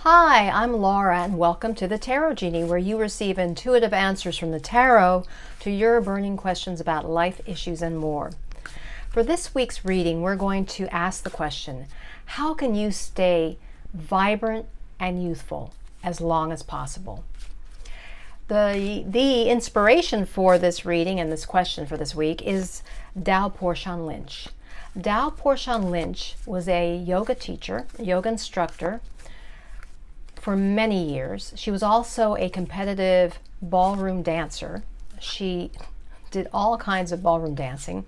Hi, I'm Laura and welcome to the Tarot Genie, where you receive intuitive answers from the tarot to your burning questions about life issues and more. For this week's reading, we're going to ask the question, how can you stay vibrant and youthful as long as possible? The inspiration for this reading and this question for this week is Dao Porshan Lynch. Dao Porshan Lynch was a yoga teacher, a yoga instructor, for many years. She was also a competitive ballroom dancer. She did all kinds of ballroom dancing,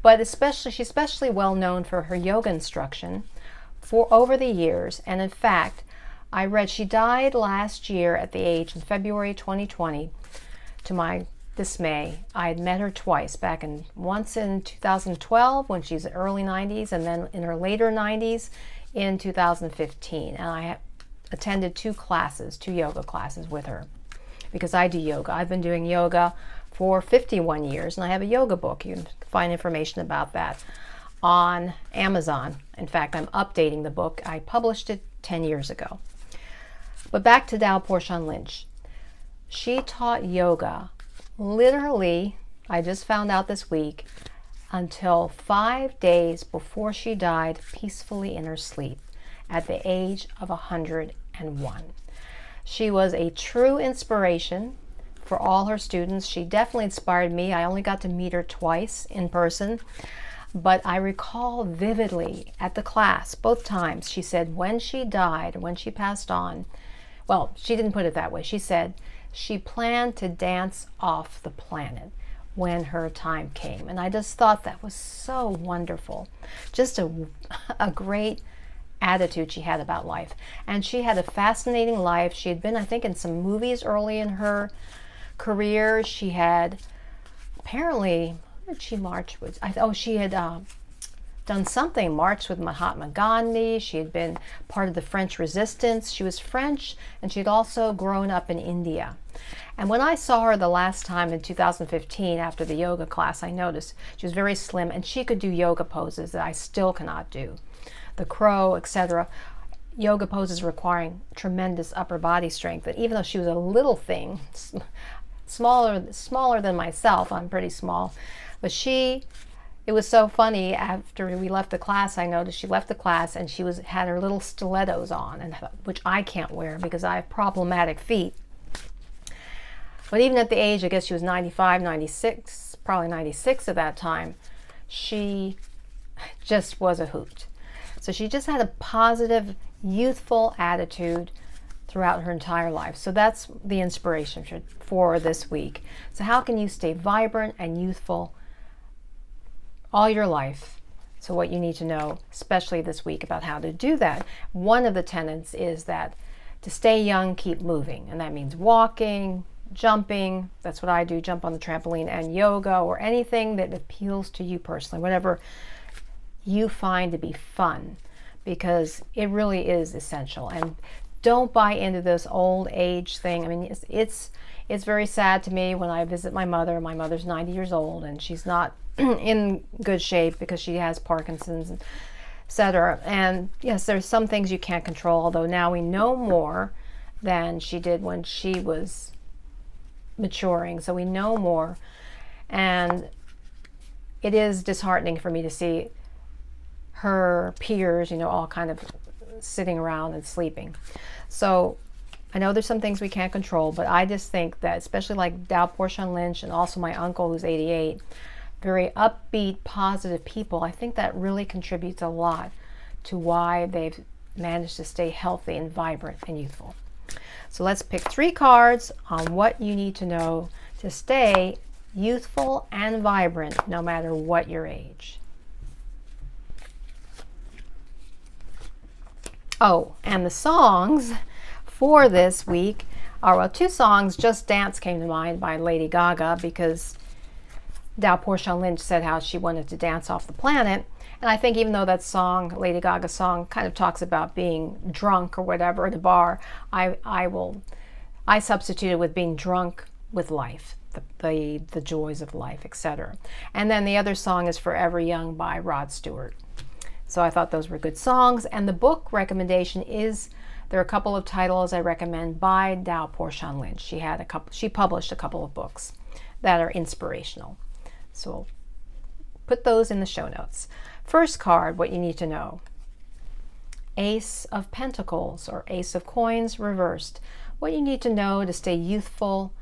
but she's especially well known for her yoga instruction for over the years. And in fact, I read she died last year at the age in February 2020. To my dismay, I had met her twice, once in 2012 when she's early 90s, and then in her later 90s in 2015. And I attended two yoga classes with her because I do yoga. I've been doing yoga for 51 years and I have a yoga book. You can find information about that on Amazon. In fact, I'm updating the book. I published it 10 years ago. But back to Tao Porchon Lynch. She taught yoga literally, I just found out this week, until 5 days before she died peacefully in her sleep at the age of 101. She was a true inspiration for all her students. She definitely inspired me. I only got to meet her twice in person, but I recall vividly at the class, both times, she said when she died, when she passed on, well, she didn't put it that way. She said she planned to dance off the planet when her time came. And I just thought that was so wonderful. Just a great attitude she had about life. And she had a fascinating life. She had been, I think, in some movies early in her career. She had apparently, what did she march with? She had done something, marched with Mahatma Gandhi. She had been part of the French resistance. She was French, and she'd also grown up in India. And when I saw her the last time in 2015 after the yoga class, I noticed she was very slim and she could do yoga poses that I still cannot do. The crow, etc. Yoga poses requiring tremendous upper body strength. And even though she was a little thing, smaller than myself, I'm pretty small, but it was so funny. After we left the class, I noticed she left the class and she had her little stilettos on, which I can't wear because I have problematic feet. But even at the age, I guess she was 95, 96, probably 96 at that time, she just was a hoot. So she just had a positive, youthful attitude throughout her entire life. So that's the inspiration for this week. So how can you stay vibrant and youthful all your life? So what you need to know, especially this week, about how to do that. One of the tenets is that to stay young, keep moving. And that means walking, jumping. That's what I do, jump on the trampoline, and yoga, or anything that appeals to you personally, whatever you find to be fun, because it really is essential. And don't buy into this old age thing. I mean, it's very sad to me when I visit my mother. My mother's 90 years old and she's not in good shape because she has Parkinson's, etc. And yes, there's some things you can't control, although now we know more than she did when she was maturing. So we know more, and it is disheartening for me to see her peers, all kind of sitting around and sleeping. So I know there's some things we can't control, but I just think that, especially like Dao Porshan Lynch and also my uncle who's 88, very upbeat, positive people, I think that really contributes a lot to why they've managed to stay healthy and vibrant and youthful. So let's pick 3 cards on what you need to know to stay youthful and vibrant no matter what your age. Oh, and the songs for this week are, well, 2 songs. Just Dance came to mind by Lady Gaga, because Tao Porchon Lynch said how she wanted to dance off the planet. And I think even though that song, Lady Gaga's song, kind of talks about being drunk or whatever at a bar, I substituted with being drunk with life, the joys of life, etc. And then the other song is Forever Young by Rod Stewart. So I thought those were good songs. And the book recommendation is There are a couple of titles I recommend by Tao Porchon Lynch. She published a couple of books that are inspirational. So we'll put those in the show notes. First card, what you need to know. Ace of Pentacles or Ace of Coins reversed. What you need to know to stay youthful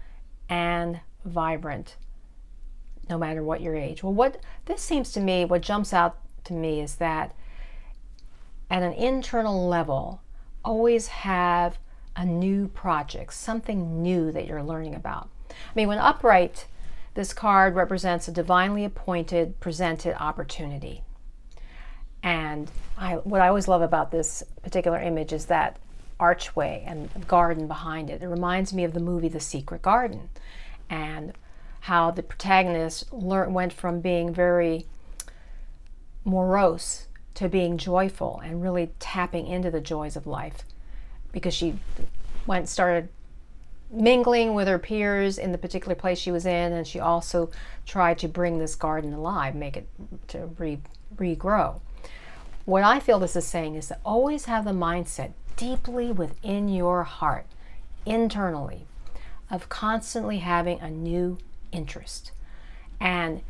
and vibrant, no matter what your age. Well, what this seems to me, what jumps out to me is that at an internal level, always have a new project, something new that you're learning about. I mean, when upright, this card represents a divinely appointed, presented opportunity. And what I always love about this particular image is that archway and garden behind it. It reminds me of the movie The Secret Garden, and how the protagonist went from being very morose to being joyful and really tapping into the joys of life, because she started mingling with her peers in the particular place she was in, and she also tried to bring this garden alive, make it to regrow. What I feel this is saying is to always have the mindset deeply within your heart, internally, of constantly having a new interest, and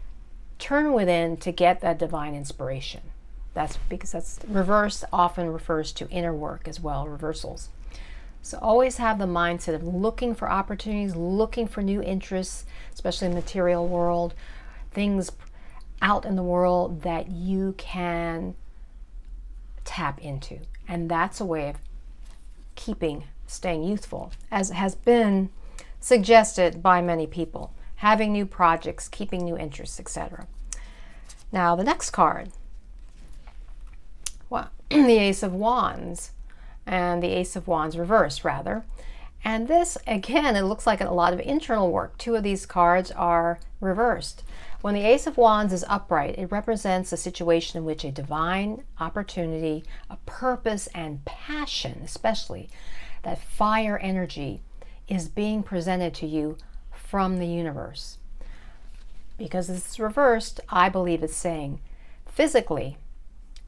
turn within to get that divine inspiration. That's because that's reverse often refers to inner work as well, reversals. So always have the mindset of looking for opportunities, looking for new interests, especially in the material world, things out in the world that you can tap into. And that's a way of staying youthful, as has been suggested by many people. Having new projects, keeping new interests, etc. Now the next card, well, the Ace of Wands, and the Ace of Wands reversed, rather. And this, again, it looks like a lot of internal work. Two of these cards are reversed. When the Ace of Wands is upright, it represents a situation in which a divine opportunity, a purpose and passion, especially that fire energy, is being presented to you from the universe. Because it's reversed, I believe it's saying physically,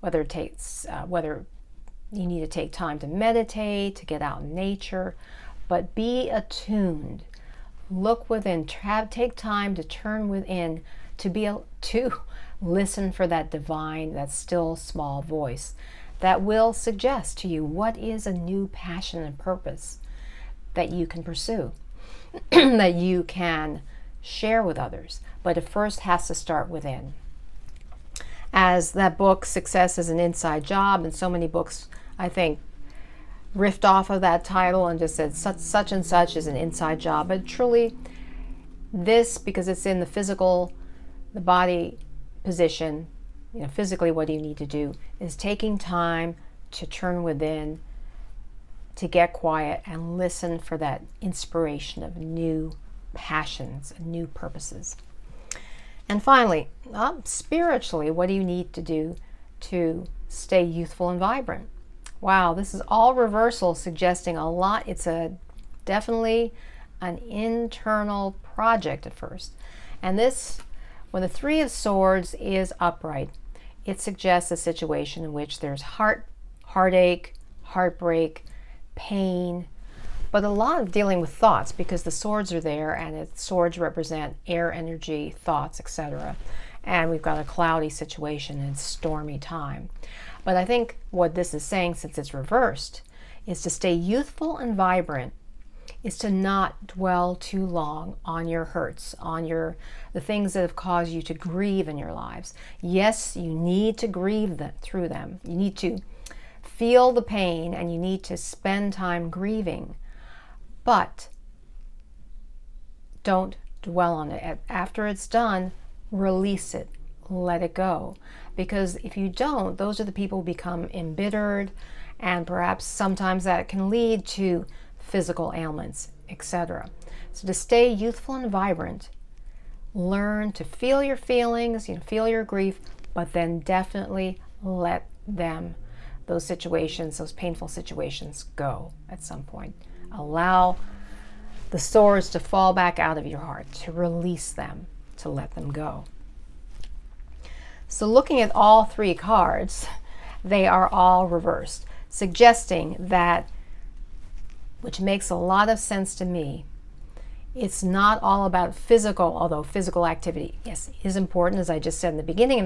whether you need to take time to meditate, to get out in nature, but be attuned. Look within, take time to turn within, to be able to listen for that divine, that still small voice that will suggest to you what is a new passion and purpose that you can pursue, that you can share with others. But it first has to start within. As that book, Success is an Inside Job, and so many books, I think, riffed off of that title and just said such and such is an inside job. But truly, this, because it's in the physical, the body position, physically what you need to do is taking time to turn within, to get quiet and listen for that inspiration of new passions and new purposes. And finally, spiritually, what do you need to do to stay youthful and vibrant? Wow, this is all reversal, suggesting a lot. It's definitely an internal project at first. And this, when the Three of Swords is upright, it suggests a situation in which there's heartache, heartbreak, pain, but a lot of dealing with thoughts, because the swords are there, and swords represent air energy, thoughts, etc. And we've got a cloudy situation and stormy time. But I think what this is saying, since it's reversed, is to stay youthful and vibrant, is to not dwell too long on your hurts, on the things that have caused you to grieve in your lives. Yes, you need to grieve through them. You need to feel the pain, and you need to spend time grieving. But don't dwell on it. After it's done, release it, let it go. Because if you don't, those are the people who become embittered, and perhaps sometimes that can lead to physical ailments, etc. So to stay youthful and vibrant, learn to feel your feelings, feel your grief, but then definitely let those situations, those painful situations, go at some point. Allow the swords to fall back out of your heart, to release them, to let them go. So looking at all three cards, they are all reversed, suggesting that which makes a lot of sense to me. It's not all about physical, although physical activity, yes, is important, as I just said in the beginning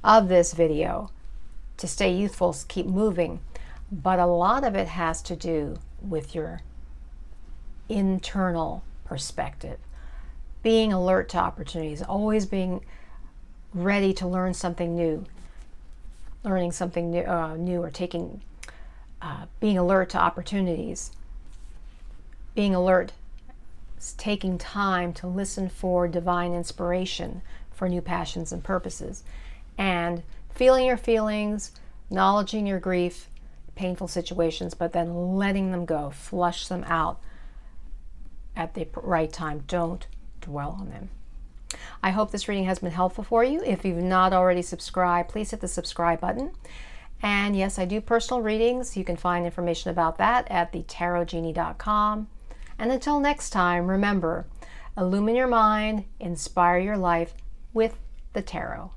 of this video, to stay youthful, keep moving. But a lot of it has to do with your internal perspective. Being alert to opportunities, always being ready to learn something new, learning something new, or being alert to opportunities, being alert, taking time to listen for divine inspiration for new passions and purposes, and feeling your feelings, acknowledging your grief, painful situations, but then letting them go, flush them out at the right time. Don't dwell on them. I hope this reading has been helpful for you. If you've not already subscribed, please hit the subscribe button. And yes, I do personal readings. You can find information about that at thetarotgenie.com. And until next time, remember, illumine your mind, inspire your life with the tarot.